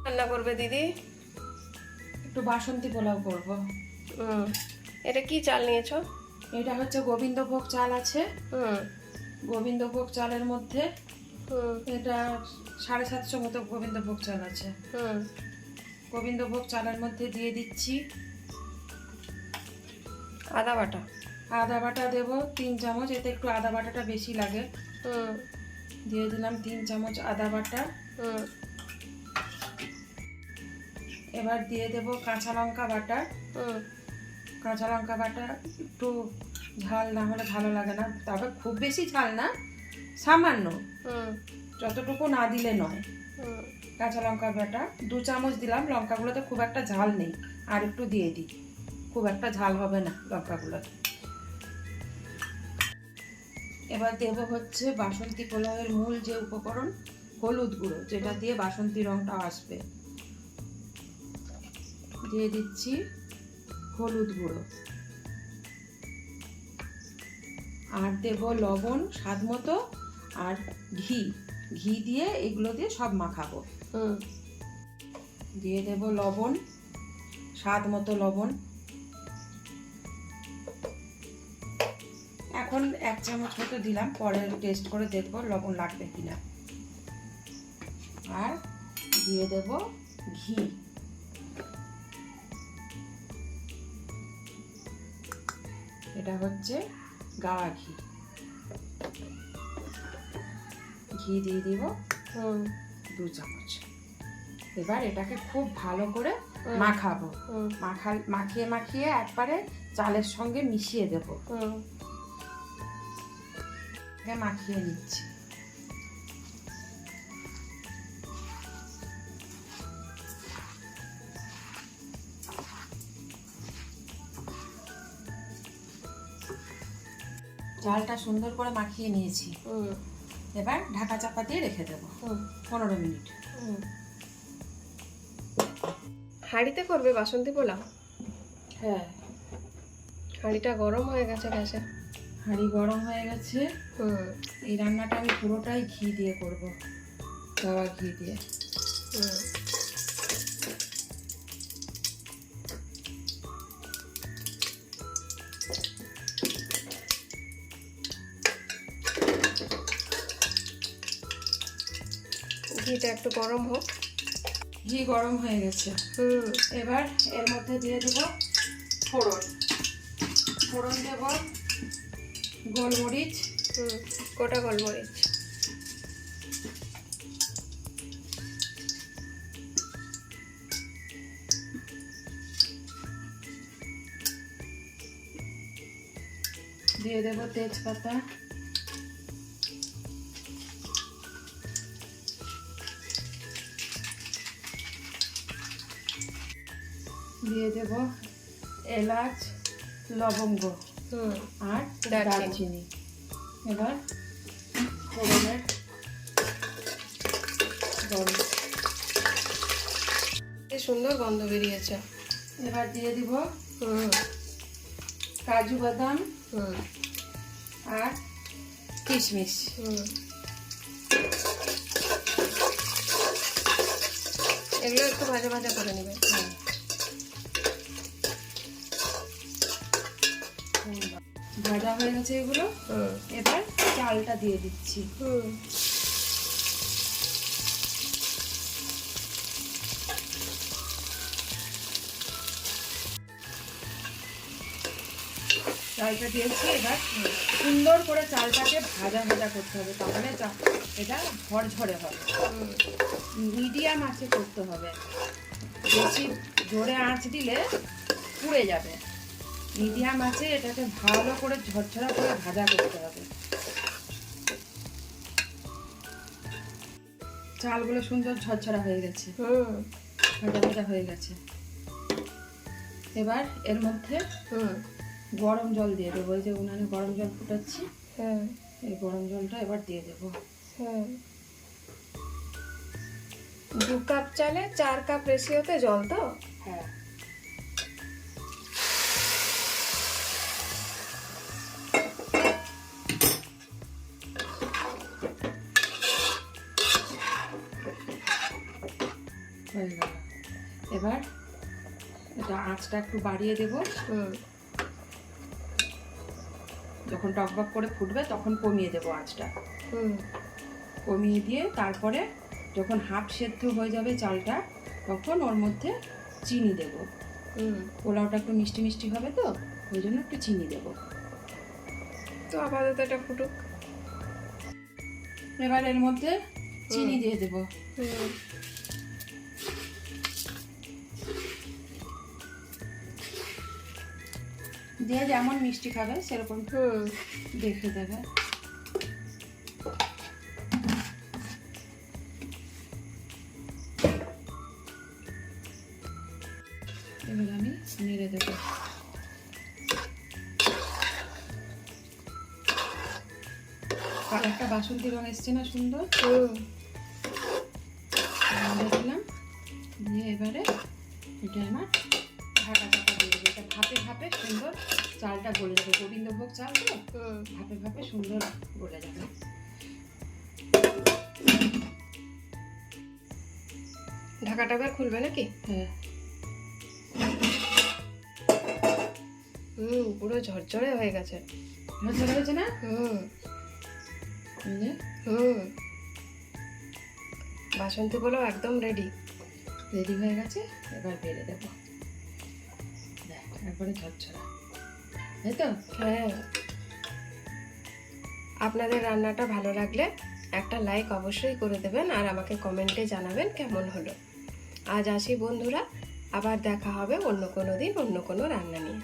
রান্না করবে দিদি? একটু বাসন্তী পোলাও করব। এটা কি চাল নিয়েছো? এটা হচ্ছে গোবিন্দভোগ চাল আছে। গোবিন্দভোগ চালের মধ্যে এটা 750 মতো গোবিন্দভোগ চাল আছে। গোবিন্দভোগ চালের মধ্যে দিয়ে দিচ্ছি আদা বাটা। আদা বাটা দেবো 3 চামচ, এতে একটু আদা বাটাটা বেশি লাগে। দিয়ে দিলাম 3 চামচ আদা বাটা। এবার দিয়ে দেব কাঁচা লঙ্কা বাটা। কাঁচা লঙ্কা বাটা একটু ঝাল না হলে ভালো লাগে না, তবে খুব বেশি ঝাল না, সামান্য, যতটুকু না দিলে নয়। কাঁচা লঙ্কা বাটা 2 চামচ দিলাম। লঙ্কাগুলোতে খুব একটা ঝাল নেই, আর একটু দিয়ে দিই, খুব একটা ঝাল হবে না লঙ্কাগুলোতে। এবার দেব হচ্ছে বাসন্তী পোলাওয়ের মূল যে উপকরণ, হলুদ গুঁড়ো, যেটা দিয়ে বাসন্তী রংটা আসবে। দিয়ে দিচ্ছি হলুদ গুঁড়ো, আর দেব লবণ স্বাদ মতো, আর ঘি। ঘি দিয়ে এগুলো দিয়ে সব মাখাবো। দিয়ে দেব লবণ স্বাদ মতো লবণ। এখন 1 চামচ মতো দিলাম, পরে টেস্ট করে দেখবো লবণ লাগবে কিনা। আর দিয়ে দেব ঘি। এটা হচ্ছে গাওয়া ঘি। ঘি দিয়ে দিব 2 চামচ। এবার এটাকে খুব ভালো করে মাখাবো। মাখিয়ে মাখিয়ে একবারে চালের সঙ্গে মিশিয়ে দেব। মাখিয়ে নিচ্ছি। চালটা সুন্দর করে মাখিয়ে নিয়েছি। এবার ঢাকা চাপা দিয়ে রেখে দেবো 15 মিনিট। হাঁড়িতে করবে বাসন্তী পোলাও? হ্যাঁ, হাঁড়িটা গরম হয়ে গেছে গ্যাসে। হাঁড়ি গরম হয়ে গেছে। এই রান্নাটা আমি পুরোটাই ঘি দিয়ে করব, গাওয়া ঘি দিয়ে। ঘিটা একটু গরম হোক। ঘি গরম হয়ে গেছে। এবার এর মধ্যে দিয়ে দেব ফোড়ন। ফোড়ন দেব গোলমরিচ, গোটা গোলমরিচ। দিয়ে দেব তেজপাতা, দিয়ে দেব এলাচ, লবঙ্গ আর দারচিনি। এবার ফোড়নের গরম, সুন্দর গন্ধ বেরিয়েছে। এবার দিয়ে দিব কাজু বাদাম আর কিশমিশ। এগুলো একটু ভাজা ভাজা করে নেবে। ভাজা হয়ে গেছে এগুলো। এবার চালটা দিয়ে দিচ্ছি। চালটা দিয়েছি। এবার সুন্দর করে চালটাকে ভাজা ভাজা করতে হবে, তাহলে এটা ঝরঝরে হবে। মিডিয়াম আঁচে করতে হবে, বেশি জোরে আঁচ দিলে পুড়ে যাবে। মিডিয়াম আঁচে এটাকে ভালো করে ঝরঝরা করে ভাজা করতে হবে। চালগুলো সুন্দর ঝরঝরা হয়ে গেছে, ভাজা ভাজা হয়ে গেছে। এবার এর মধ্যে গরম জল দিয়ে দেবো। এই যে উনানে গরম জল ফুটাচ্ছি, এই গরম জলটা এবার দিয়ে দেবো। 2 কাপ চালে 4 কাপ রেশিওতে জল তো? হ্যাঁ। হয়ে গেল। এবার এটা আঁচটা একটু বাড়িয়ে দেব। যখন টকবক করে ফুটবে তখন কমিয়ে দেব আঁচটা। কমিয়ে দিয়ে তারপরে যখন হাফ সেদ্ধ হয়ে যাবে চালটা, তখন ওর মধ্যে চিনি দেব। পোলাওটা একটু মিষ্টি মিষ্টি হবে তো, ওই জন্য একটু চিনি দেব। তো আপাতত এটা ফুটুক। এবার এর মধ্যে চিনি দিয়ে দেব। দিয়ে যেমন মিষ্টি খাবে সেরকম দেখে দেবে। এবার আমি নেড়ে দেবো। কালারটা বাসন্তী রং এসছে না সুন্দর? দিলাম দিয়ে এবারে এটা আমার ঢাকা চাপা দিয়ে দেবো। এটা ভাপে ভাপে সুন্দর চালটা গলে যাবে। গোবিন্দভোগ চাল তো, ভাপে ভাপে সুন্দর গলে যাবে। ঢাকাটা এবার খুলবে নাকি? হ্যাঁ। পুরো ঝরঝরে হয়ে গেছে। ঝরঝরে হয়েছে না? বাসন্তী পোলাও একদম রেডি হয়ে গেছে। এবার বেড়ে দেবো। একবারে ঝরঝরা, তাই তো? হ্যাঁ। আপনাদের রান্নাটা ভালো লাগলে একটা লাইক অবশ্যই করে দেবেন, আর আমাকে কমেন্টে জানাবেন কেমন হলো। আজ আসি বন্ধুরা, আবার দেখা হবে অন্য কোনো দিন অন্য কোনো রান্না নিয়ে।